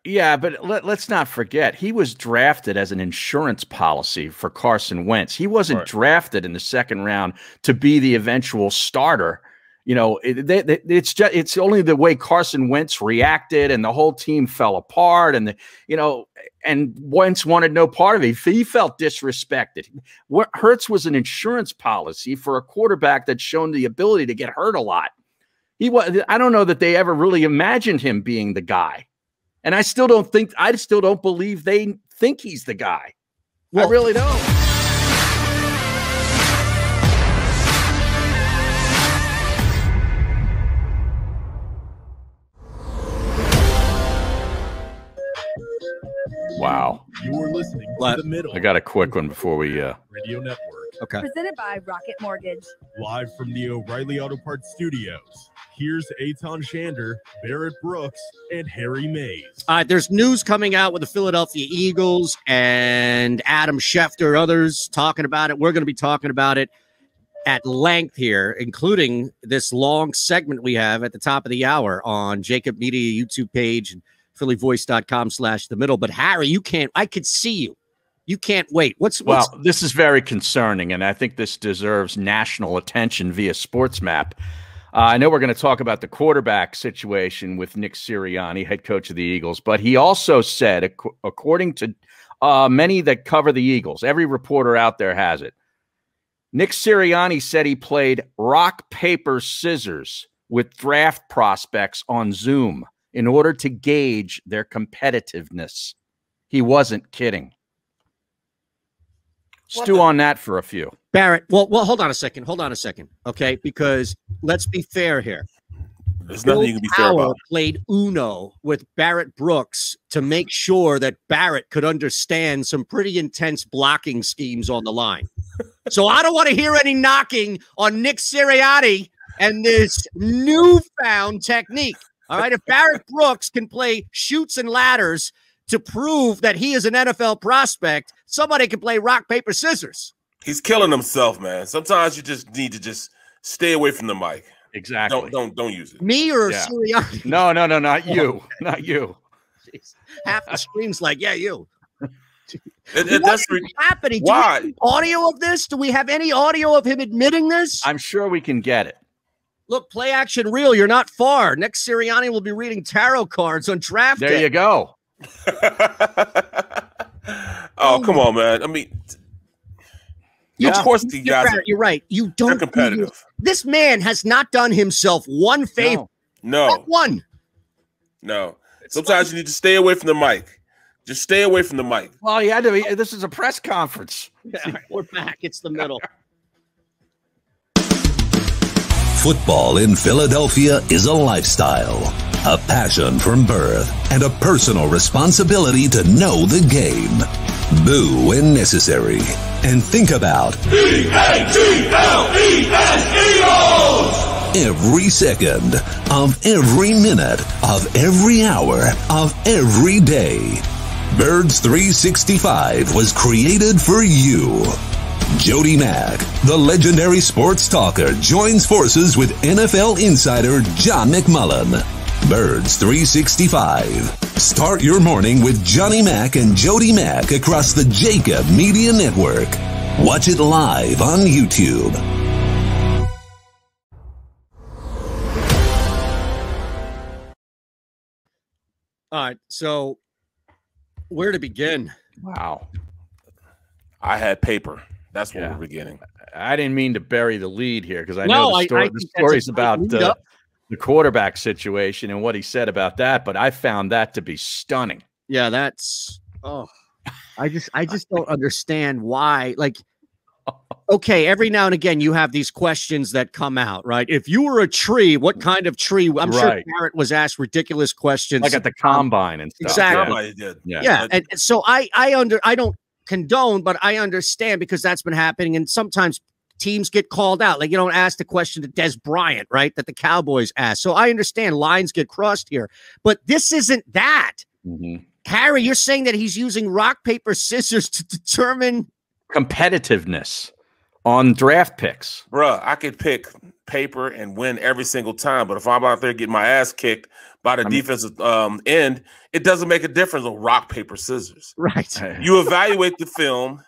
Yeah, but let's not forget, he was drafted as an insurance policy for Carson Wentz. He wasn't drafted in the second round to be the eventual starter. You know, it's only the way Carson Wentz reacted, and the whole team fell apart. And and Wentz wanted no part of it. He felt disrespected. Hurts was an insurance policy for a quarterback that's shown the ability to get hurt a lot. I don't know that they ever really imagined him being the guy, and I still don't believe they think he's the guy. Well, I really don't. Wow. You're listening to The Middle. I got a quick one before we Radio Network. Okay. Presented by Rocket Mortgage. Live from the O'Reilly Auto Parts Studios. Here's Eitan Shander, Barrett Brooks, and Harry Mays. All right, there's news coming out with the Philadelphia Eagles and Adam Schefter, others talking about it. We're going to be talking about it at length here, including this long segment we have at the top of the hour on JAKIB Media YouTube page and phillyvoice.com/the middle. But Harry, I could see you. You can't wait. Well, this is very concerning, and I think this deserves national attention via SportsMap. I know we're going to talk about the quarterback situation with Nick Sirianni, head coach of the Eagles, but he also said, according to many that cover the Eagles, every reporter out there has it, Nick Sirianni said he played rock, paper, scissors with draft prospects on Zoom in order to gauge their competitiveness. He wasn't kidding. Stew on that for a few. Barrett, well, hold on a second. Okay, because let's be fair here. There's nothing you can be fair about. Played Uno with Barrett Brooks to make sure that Barrett could understand some pretty intense blocking schemes on the line. So I don't want to hear any knocking on Nick Sirianni and this newfound technique. All right, if Barrett Brooks can play shoots and ladders to prove that he is an NFL prospect, somebody can play rock, paper, scissors. He's killing himself, man. Sometimes you just need to just stay away from the mic. Exactly. Don't use it. Me or Sirianni? No, not you. Not you. Jeez. Half the scream's like, yeah, you. That's happening. Why? Do we have audio of this? Do we have any audio of him admitting this? I'm sure we can get it. Look, play action reel. You're not far. Next Sirianni will be reading tarot cards on draft day. There you go. Oh, come on, man. I mean, of course the guys you're right. You don't competitive. This man has not done himself one favor. No. Not one. No. Sometimes you need to stay away from the mic. Just stay away from the mic. Well, he had to be. This is a press conference. Yeah, we're back. It's the middle. Football in Philadelphia is a lifestyle, a passion from birth, and a personal responsibility to know the game. Boo when necessary. And think about Eagles! Every second of every minute of every hour of every day. Birds 365 was created for you. Jody Mack, the legendary sports talker, joins forces with NFL insider John McMullen. Birds 365. Start your morning with Johnny Mack and Jody Mack across the JAKIB Media Network. Watch it live on YouTube. All right, so where to begin? Wow. I had paper. That's where we're beginning. I didn't mean to bury the lead here because I know the stories about the quarterback situation and what he said about that, but I found that to be stunning. Yeah, that's I just don't understand why. Like, okay, every now and again you have these questions that come out, right? If you were a tree, what kind of tree? I'm sure Barrett was asked ridiculous questions, like at the combine and stuff. Exactly. Yeah. And so I don't condone, but I understand because that's been happening, and sometimes teams get called out. Like, you don't ask the question to Des Bryant, right, that the Cowboys asked. So I understand lines get crossed here, but this isn't that. Harry, you're saying that he's using rock, paper, scissors to determine competitiveness on draft picks. Bruh, I could pick paper and win every single time, but if I'm out there getting my ass kicked by the defensive end, it doesn't make a difference on rock, paper, scissors. Right. You evaluate the film.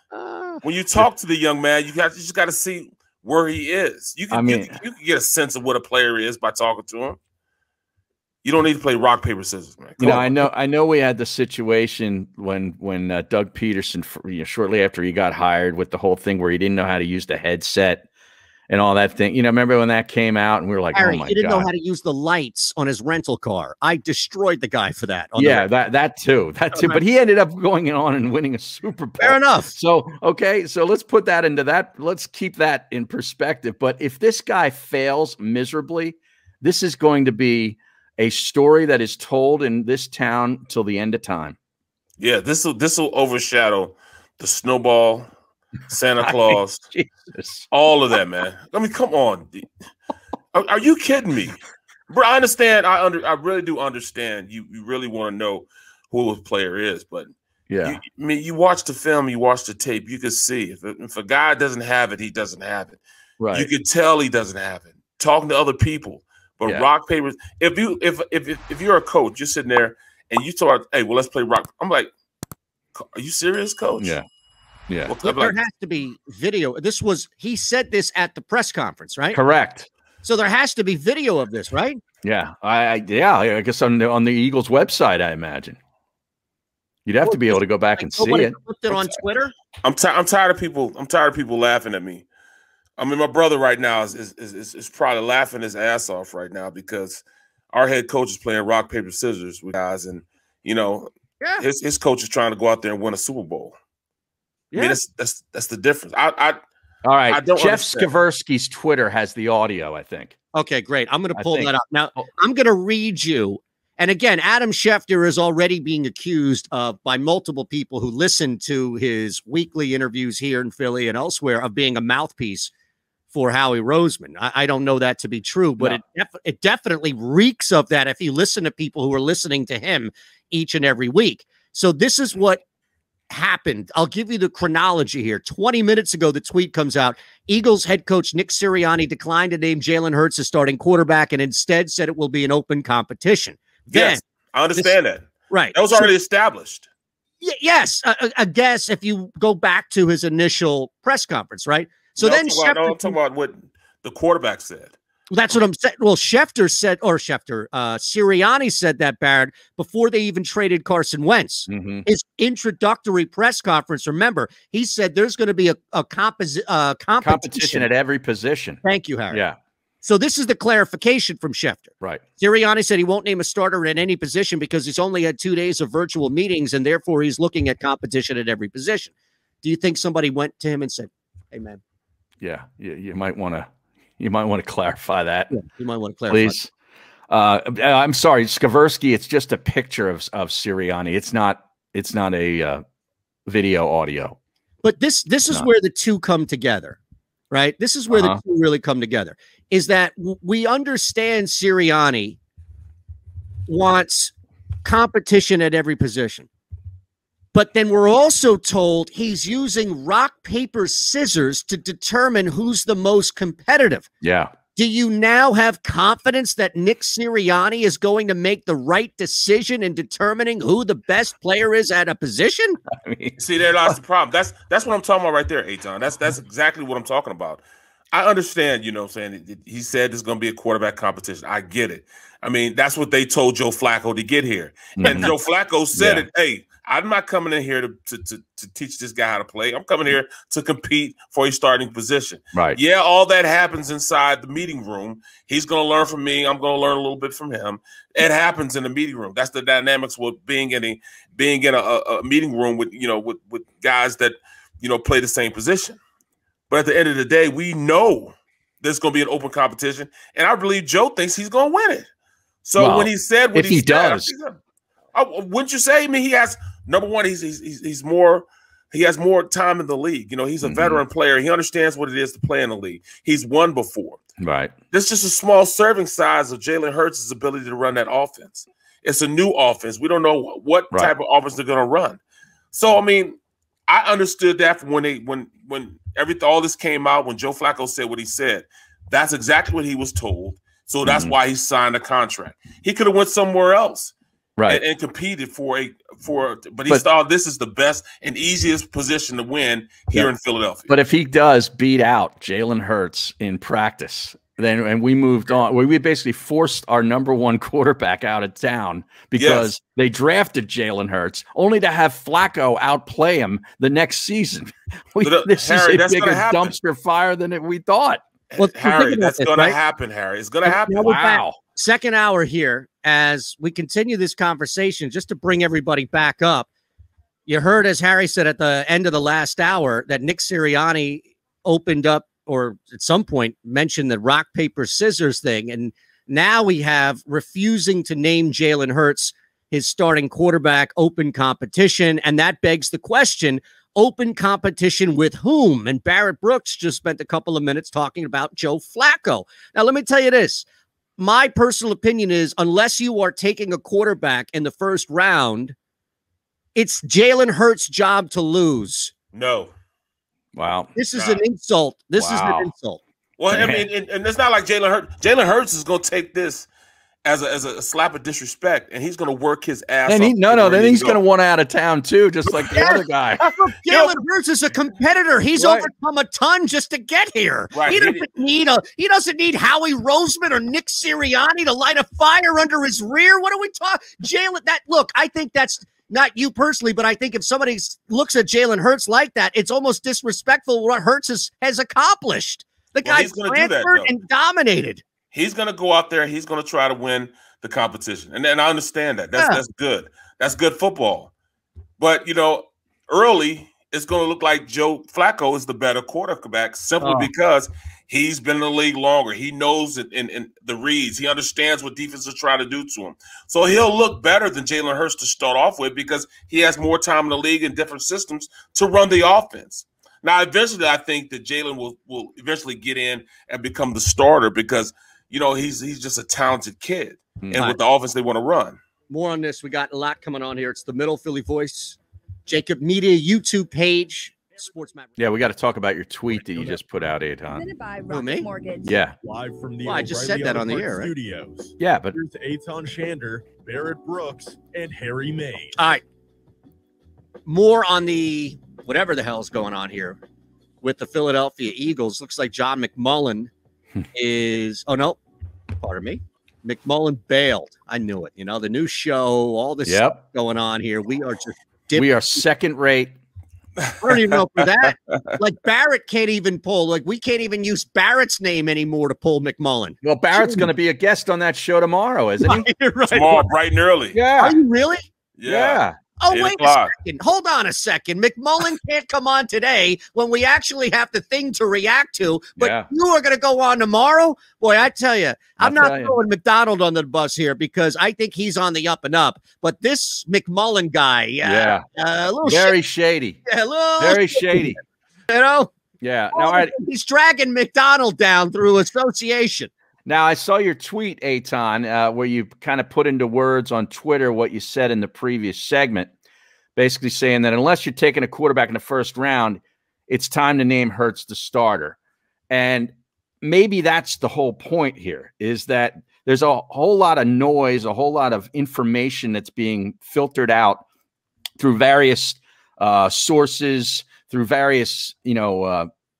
When you talk to the young man, you just got to see where he is. You can get a sense of what a player is by talking to him. You don't need to play rock, paper, scissors, man. I know we had the situation when Doug Peterson, shortly after he got hired, with the whole thing where he didn't know how to use the headset and all that thing. Remember when that came out and we were like, Harry, oh my he didn't God. know how to use the lights on his rental car. I destroyed the guy for that. That too. But he ended up going on and winning a Super Bowl. Fair enough. So, okay. So let's put that into that. Let's keep that in perspective. But if this guy fails miserably, this is going to be a story that is told in this town till the end of time. Yeah, this will overshadow the snowball, Santa Claus, all of that, man. I mean, come on. Are you kidding me? Bro, I understand. I really do understand. You really want to know who a player is, but yeah, you watch the film, you watch the tape, you can see if a guy doesn't have it, he doesn't have it. Right. You can tell he doesn't have it. Talking to other people. But rock, paper, if you're a coach, you're sitting there and you talk, hey, well, let's play rock. I'm like, are you serious, coach? Yeah. Yeah. Well, there has to be video. He said this at the press conference, right? Correct. So there has to be video of this, right? Yeah. I guess on the Eagles website, I imagine. You'd have to be able to go back and see it. Put it on Twitter. I'm tired of people. I'm tired of people laughing at me. I mean, my brother right now is probably laughing his ass off right now because our head coach is playing rock, paper, scissors with guys, and his coach is trying to go out there and win a Super Bowl. Yeah. I mean, that's the difference. All right, Jeff Skaversky's Twitter has the audio, I think. Okay, great. I'm going to pull that up now. I'm going to read you. And again, Adam Schefter is already being accused by multiple people who listen to his weekly interviews here in Philly and elsewhere of being a mouthpiece for Howie Roseman. I don't know that to be true, but it definitely reeks of that if you listen to people who are listening to him each and every week. So this is what happened. I'll give you the chronology here. 20 minutes ago, the tweet comes out. Eagles head coach Nick Sirianni declined to name Jalen Hurts as starting quarterback and instead said it will be an open competition. Yes, I understand that. Right. That was already established. Yes. I guess if you go back to his initial press conference, right? So I'm talking about what the quarterback said. That's what I'm saying. Well, Sirianni said that, Barrett, before they even traded Carson Wentz. Mm-hmm. His introductory press conference, remember, he said there's going to be a competition at every position. Thank you, Harry. Yeah. So this is the clarification from Schefter. Right. Sirianni said he won't name a starter at any position because he's only had 2 days of virtual meetings, and therefore he's looking at competition at every position. Do you think somebody went to him and said, hey, man? Yeah, you might want to clarify that. Yeah, you might want to clarify. Please. I'm sorry, Skaversky. It's just a picture of Sirianni. It's not a video audio. But this is where the two come together, right? This is where the two really come together. Is that we understand Sirianni wants competition at every position. But then we're also told he's using rock, paper, scissors to determine who's the most competitive. Yeah. Do you now have confidence that Nick Sirianni is going to make the right decision in determining who the best player is at a position? I mean, see, there lies the problem. That's what I'm talking about right there, Eitan. That's exactly what I'm talking about. I understand, saying he said there's going to be a quarterback competition. I get it. I mean, that's what they told Joe Flacco to get here. And Joe Flacco said it, hey, I'm not coming in here to teach this guy how to play. I'm coming here to compete for a starting position. Right. Yeah, all that happens inside the meeting room. He's going to learn from me. I'm going to learn a little bit from him. It happens in the meeting room. That's the dynamics with being in a meeting room with guys that play the same position. But at the end of the day, we know there's going to be an open competition, and I believe Joe thinks he's going to win it. So when he said what he does. Wouldn't you say? I mean, he has number one. He has more time in the league. He's a veteran player. He understands what it is to play in the league. He's won before. Right. This is just a small serving size of Jalen Hurts' ability to run that offense. It's a new offense. We don't know what type of offense they're going to run. So I mean, I understood that from when all this came out. When Joe Flacco said what he said, that's exactly what he was told. So that's why he signed a contract. He could have went somewhere else, right, and competed but he thought this is the best and easiest position to win here in Philadelphia. But if he does beat out Jalen Hurts in practice, and we moved on, we basically forced our number 1 quarterback out of town because they drafted Jalen Hurts only to have Flacco outplay him the next season. This is a bigger dumpster fire than we thought. Well, Harry, that's going to happen, Harry. It's going to happen. Wow. Second hour here as we continue this conversation, just to bring everybody back up. You heard, as Harry said at the end of the last hour, that Nick Sirianni opened up, or at some point mentioned the rock, paper, scissors thing. And now we have refusing to name Jalen Hurts his starting quarterback, open competition. And that begs the question, open competition with whom? And Barrett Brooks just spent a couple of minutes talking about Joe Flacco. Now, let me tell you this. My personal opinion is, unless you are taking a quarterback in the first round, it's Jalen Hurts' job to lose. No. Wow. This is an insult. This is an insult. Well, I mean, and it's not like Jalen Hurts. Jalen Hurts is going to take this as a slap of disrespect, and he's going to work his ass off. Then he's going to want out of town too, just like the other guy. Jalen Hurts is a competitor. He's overcome a ton just to get here. Right. He doesn't need Howie Roseman or Nick Sirianni to light a fire under his rear. What are we talking? Jalen, I think that's not you personally, but I think if somebody looks at Jalen Hurts like that, it's almost disrespectful what Hurts has accomplished. The guy's transferred and dominated. He's going to go out there. He's going to try to win the competition. And I understand that. That's good. That's good football. But, early, it's going to look like Joe Flacco is the better quarterback simply because he's been in the league longer. He knows it in the reads. He understands what defenses try to do to him. So he'll look better than Jalen Hurts to start off with because he has more time in the league and different systems to run the offense. Now, eventually, I think that Jalen will eventually get in and become the starter because – he's just a talented kid, and with the offense they want to run. More on this. We got a lot coming on here. It's the Middle Philly Voice, JAKIB Media YouTube page, Sports Map. Yeah, we got to talk about your tweet that you just put out, Eitan. Presented by Rocket Mortgage. Yeah. Live from the I just said that on the air, right? Studios. Yeah, but here's Eitan Shander, Barrett Brooks, and Harry Mays. All right. More on the whatever the hell's going on here with the Philadelphia Eagles. Looks like John McMullen is pardon me. McMullen bailed. I knew it. The new show, all this stuff going on here. We are just we are second rate. I don't even know for that. Like Barrett can't even pull. Like we can't even use Barrett's name anymore to pull McMullen. Well, Barrett's going to be a guest on that show tomorrow, isn't he? Right. Tomorrow, bright and early. Yeah. Are you really? Yeah. Oh, wait a second. Hold on a second. McMullen can't come on today when we actually have the thing to react to, but you are going to go on tomorrow? Boy, I tell you, I'm not throwing McDonald on the bus here because I think he's on the up and up. But this McMullen guy, a little very shady. Yeah, a little very shady. Yeah. Now, he's dragging McDonald down through association. Now, I saw your tweet, Eitan, where you kind of put into words on Twitter what you said in the previous segment, basically saying that unless you're taking a quarterback in the first round, it's time to name Hurts the starter. And maybe that's the whole point here, is that there's a whole lot of noise, a whole lot of information that's being filtered out through various sources, through various,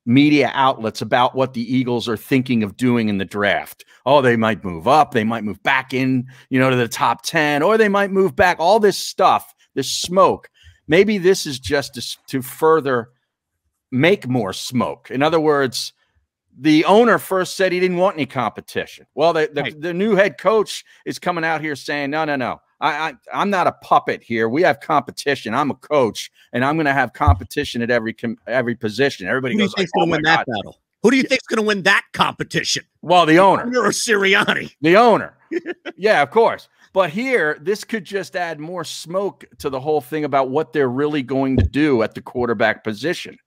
media outlets about what the Eagles are thinking of doing in the draft. Oh, they might move up. They might move back in, to the top 10, or they might move back. All this stuff, this smoke. Maybe this is just to further make more smoke. In other words, the owner first said he didn't want any competition. Well, the new head coach is coming out here saying, no. I'm not a puppet here. We have competition. I'm a coach, and I'm going to have competition at every position. Everybody goes, "Who's going to win that battle? Who do you think's going to win that competition?" Well, the owner or Sirianni. The owner. Yeah, of course. But here, this could just add more smoke to the whole thing about what they're really going to do at the quarterback position.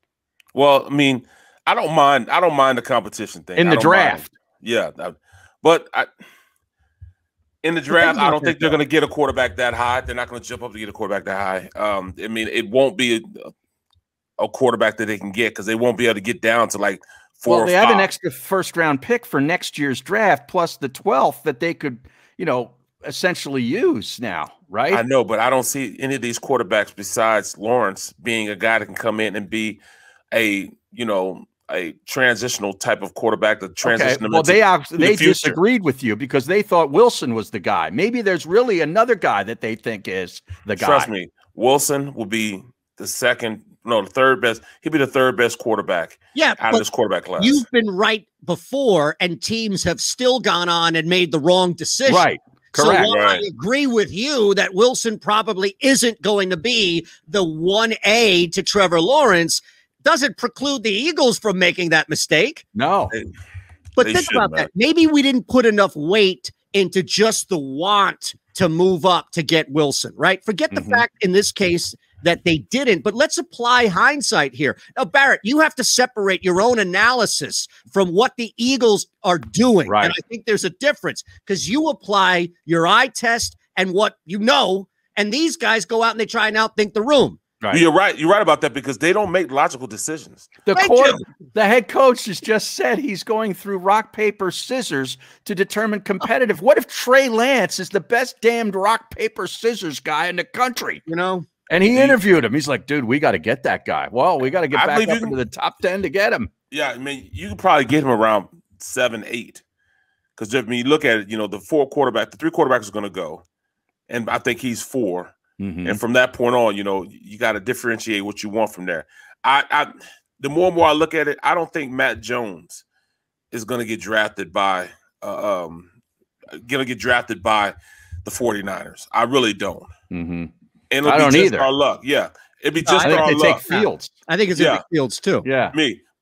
Well, I mean, I don't mind the competition thing in the draft. Yeah, but in the draft, I don't think they're going to get a quarterback that high. They're not going to jump up to get a quarterback that high. I mean, it won't be a quarterback that they can get because they won't be able to get down to like Well, they have an extra first-round pick for next year's draft, plus the 12th that they could, essentially use now, right? I know, but I don't see any of these quarterbacks besides Lawrence being a guy that can come in and be a transitional type of quarterback. The transition. Okay. Well, they disagreed with you because they thought Wilson was the guy. Maybe there's really another guy that they think is the guy. Trust me, Wilson will be the third best. He'll be the third best quarterback. Yeah, out of this quarterback class. You've been right before, and teams have still gone on and made the wrong decision. Right. Correct. So while I agree with you that Wilson probably isn't going to be the 1A to Trevor Lawrence, doesn't preclude the Eagles from making that mistake. No. But think about that. Maybe we didn't put enough weight into just the want to move up to get Wilson, right? Forget the fact in this case that they didn't, but let's apply hindsight here. Now, Barrett, you have to separate your own analysis from what the Eagles are doing. Right. And I think there's a difference because you apply your eye test and what you know, and these guys go out and they try and outthink the room. Right. You're right. You're right about that because they don't make logical decisions. The head coach has just said he's going through rock, paper, scissors to determine competitive. What if Trey Lance is the best damned rock, paper, scissors guy in the country? And he interviewed him. He's like, dude, we got to get that guy. Well, we got to get back up into the top 10 to get him. Yeah, I mean, you could probably get him around 7, 8. Because if you look at it, the three quarterbacks are going to go. And I think he's 4. And from that point on, you got to differentiate what you want from there. The more and more I look at it, I don't think Matt Jones is going to get drafted by the 49ers. I really don't. And it'll be just our luck. Yeah. It'd be just our luck. Take Fields. I think it's Fields too. Yeah.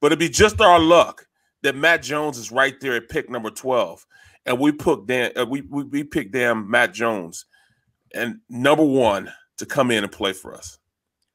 But it'd be just our luck that Matt Jones is right there at pick number 12. And we picked Matt Jones and number 1 to come in and play for us.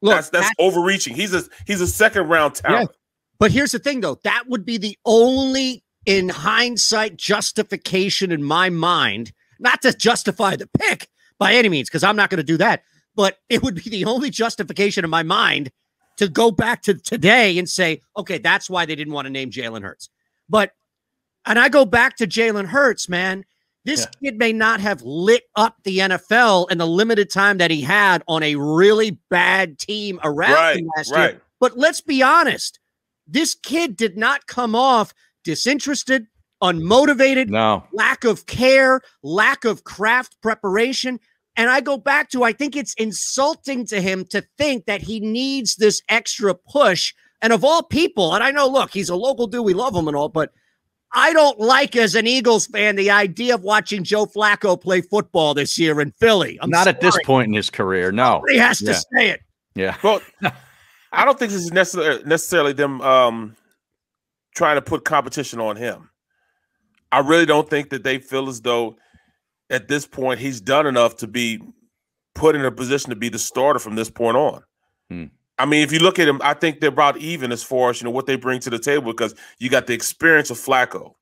Look, that's overreaching. He's a second round talent. Yeah. But here's the thing though, that would be the only in hindsight justification in my mind, not to justify the pick by any means, because I'm not going to do that. But it would be the only justification in my mind to go back to today and say, okay, that's why they didn't want to name Jalen Hurts. And I go back to Jalen Hurts, man. This kid may not have lit up the NFL in the limited time that he had on a really bad team around him last year. But let's be honest. This kid did not come off disinterested, unmotivated, lack of care, lack of craft preparation. And I go back to, I think it's insulting to him to think that he needs this extra push. And of all people, and I know, look, he's a local dude, we love him and all, but I don't like, as an Eagles fan, the idea of watching Joe Flacco play football this year in Philly. Not at this point in his career, no. He has to say it. Yeah. Well, I don't think this is necessarily them trying to put competition on him. I really don't think that they feel as though at this point he's done enough to be put in a position to be the starter from this point on. I mean, if you look at him, I think they're about even as far as, what they bring to the table, because you got the experience of Flacco,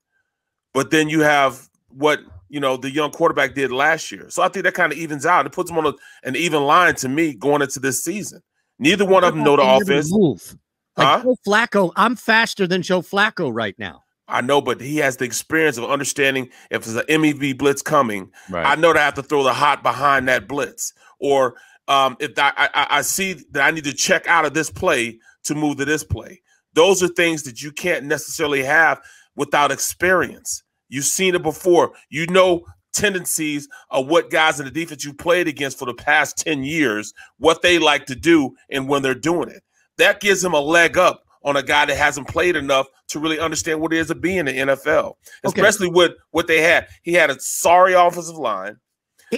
but then you have what, the young quarterback did last year. So I think that kind of evens out. It puts them on an even line to me going into this season. Neither one of them know the offense. Joe Flacco, I'm faster than Joe Flacco right now. I know, but he has the experience of understanding if there's an MEV blitz coming, I know that I have to throw the hot behind that blitz. Or if I see that I need to check out of this play to move to this play. Those are things that you can't necessarily have without experience. You've seen it before. You know tendencies of what guys in the defense you played against for the past 10 years, what they like to do and when they're doing it. That gives him a leg up on a guy that hasn't played enough to really understand what it is to be in the NFL, especially with what they had. He had a sorry offensive line.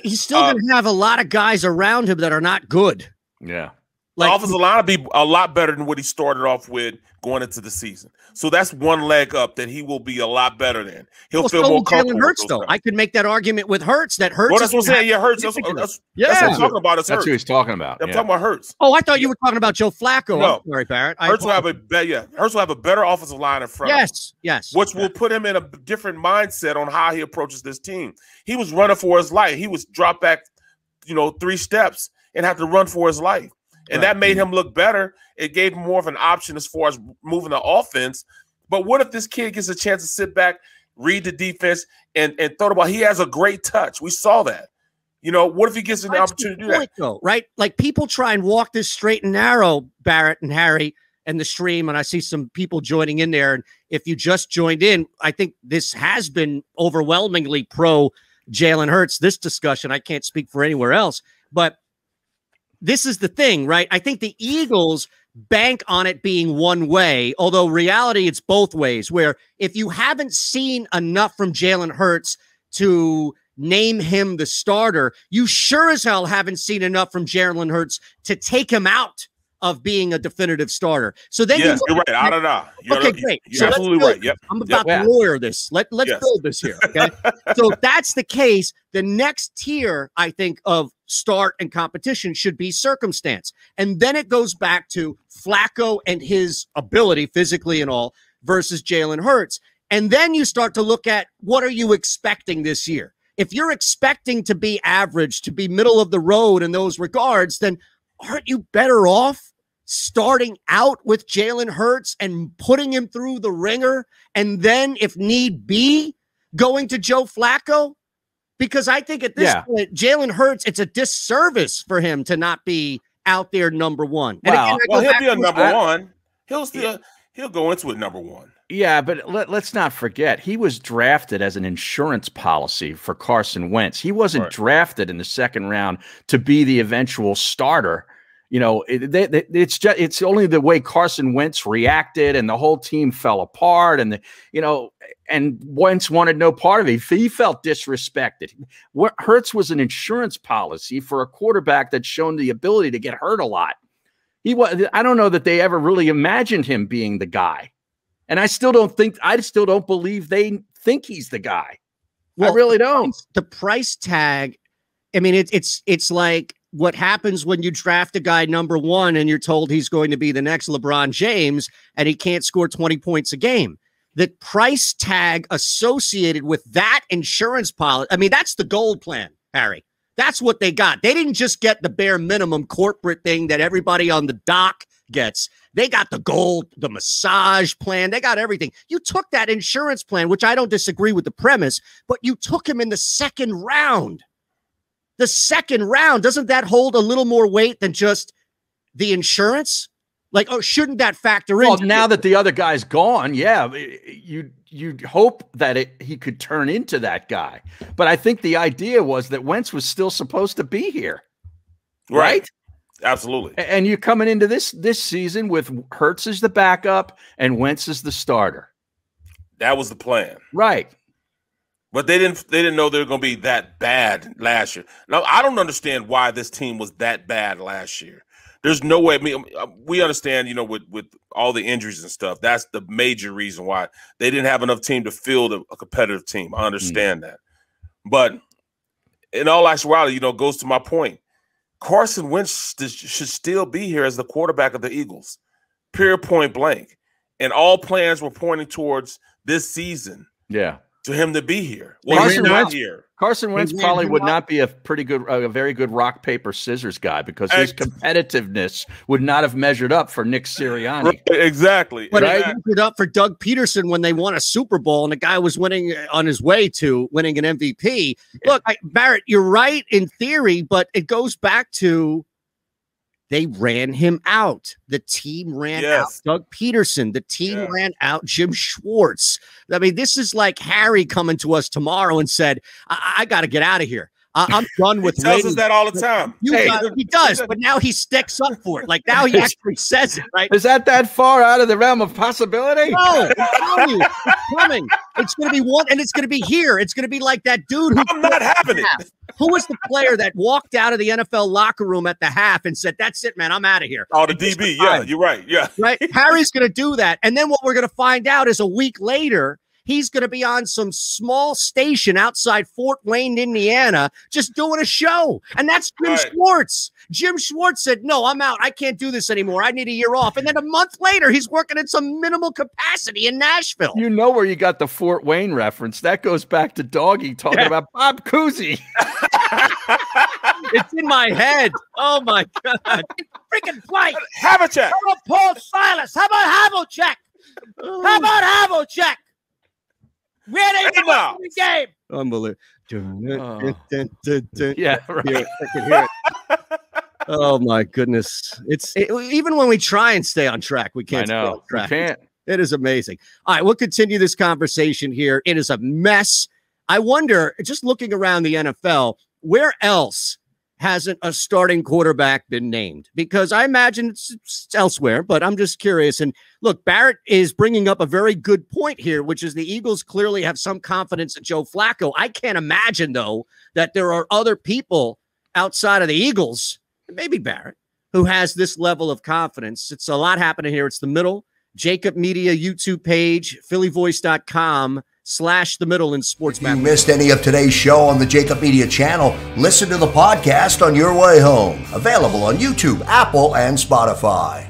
He's still going to have a lot of guys around him that are not good. Yeah. The offensive line will be a lot better than what he started off with going into the season. So that's one leg up that he will be a lot better than. He'll feel more comfortable. Jalen Hurts, though. I could make that argument with Hurts. That Hurts. Well, that's what I'm saying. Yeah, Hurts. That's what I'm talking about. That's who he's talking about. I'm talking about Hurts. Oh, I thought you were talking about Joe Flacco. No. I'm sorry, Barrett. Hurts will have a better offensive line in front of him. Yes. Which will put him in a different mindset on how he approaches this team. He was running for his life. He was dropped back, 3 steps and had to run for his life. And that made him look better. It gave him more of an option as far as moving the offense But what if this kid gets a chance to sit back, read the defense, and throw the ball? He has a great touch. We saw that. You know, what if he gets an opportunity to do that? Though, right? Like people try and walk this straight and narrow, Barrett and Harry, and the stream, and I see some people joining in there. And if you just joined in, I think this has been overwhelmingly pro Jalen Hurts, this discussion. I can't speak for anywhere else, but this is the thing, right? I think the Eagles bank on it being one way, although reality, it's both ways, where if you haven't seen enough from Jalen Hurts to name him the starter, you sure as hell haven't seen enough from Jalen Hurts to take him out of being a definitive starter. So then you're right. I don't know. Okay, great. You're absolutely right. Yep. I'm about to lawyer this. Let's build this here. Okay. So if that's the case, the next tier, I think, of start and competition should be circumstance. And then it goes back to Flacco and his ability physically and all versus Jalen Hurts. And then you start to look at what are you expecting this year? If you're expecting to be average, to be middle of the road in those regards, then aren't you better off starting out with Jalen Hurts and putting him through the ringer, and then, if need be, going to Joe Flacco? Because I think at this point, Jalen Hurts, it's a disservice for him to not be out there number one. And again, he'll be a number one. He'll go into it number one. Yeah, but let's not forget, he was drafted as an insurance policy for Carson Wentz. He wasn't drafted in the second round to be the eventual starter. You know, it's only the way Carson Wentz reacted, and the whole team fell apart, and and Wentz wanted no part of it. He felt disrespected. Hurts was an insurance policy for a quarterback that's shown the ability to get hurt a lot. I don't know that they ever really imagined him being the guy. And I still don't believe they think he's the guy. Well, I really don't. The price tag, I mean, it's like what happens when you draft a guy number one and you're told he's going to be the next LeBron James and he can't score 20 points a game. The price tag associated with that insurance policy, I mean, that's the gold plan, Harry. That's what they got. They didn't just get the bare minimum corporate thing that everybody on the dock gets. They got the gold, the massage plan. They got everything. You took that insurance plan, which I don't disagree with the premise, but you took him in the second round. The second round, doesn't that hold a little more weight than just the insurance? Like, oh, shouldn't that factor in? Well, now that the other guy's gone, yeah, you'd hope that he could turn into that guy. But I think the idea was that Wentz was still supposed to be here. Right? Absolutely. And you're coming into this season with Hurts as the backup and Wentz as the starter. That was the plan. Right. But they didn't know they were going to be that bad last year. Now, I don't understand why this team was that bad last year. There's no way. I mean, we understand, you know, with all the injuries and stuff, that's the major reason why they didn't have enough team to field a competitive team. I understand that. But in all actuality, you know, goes to my point. Carson Wentz should still be here as the quarterback of the Eagles, period, point blank. And all plans were pointing towards this season. Yeah. To him to be here. Well, he's not here. Carson Wentz probably would not be a very good rock, paper, scissors guy because his competitiveness would not have measured up for Nick Sirianni. Right, exactly. But it measured up for Doug Peterson when they won a Super Bowl and the guy was winning on his way to winning an MVP. Yeah. Look, Barrett, you're right in theory, but it goes back to they ran him out. The team ran out Doug Peterson. The team ran out Jim Schwartz. I mean, this is like Harry coming to us tomorrow and said, I got to get out of here. I'm done with He tells us that all the time. He does, but now he sticks up for it. Like now he actually says it, right? Is that far out of the realm of possibility? No, I'm telling you, it's coming. It's going to be one, and it's going to be here. It's going to be like that dude who I'm not having it. Who was the player that walked out of the NFL locker room at the half and said, "That's it, man, I'm out of here." Oh, the DB. Yeah, you're right. Yeah. Right? Harry's going to do that. And then what we're going to find out is a week later, he's going to be on some small station outside Fort Wayne, Indiana, just doing a show. And that's Jim Schwartz. Jim Schwartz said, "No, I'm out. I can't do this anymore. I need a year off." And then a month later, he's working in some minimal capacity in Nashville. You know where you got the Fort Wayne reference. That goes back to Doggy talking about Bob Cousy. It's in my head. Oh, my God. Freaking play. Have a check. How about Paul Silas? How about Havlicek? How about Havlicek? Where they now. the game? Unbelievable. Yeah, right. Yeah, I can hear it. Oh my goodness! Even when we try and stay on track, we can't. I know. Stay on track. We can't. It is amazing. All right, we'll continue this conversation here. It is a mess. I wonder, just looking around the NFL, where else hasn't a starting quarterback been named? Because I imagine it's elsewhere, but I'm just curious. And look, Barrett is bringing up a very good point here, which is the Eagles clearly have some confidence in Joe Flacco. I can't imagine, though, that there are other people outside of the Eagles, maybe Barrett, who has this level of confidence. It's a lot happening here. It's the Middle. JAKIB Media YouTube page, phillyvoice.com/the middle in sports. If you missed any of today's show on the JAKIB Media channel, listen to the podcast on your way home. Available on YouTube, Apple, and Spotify.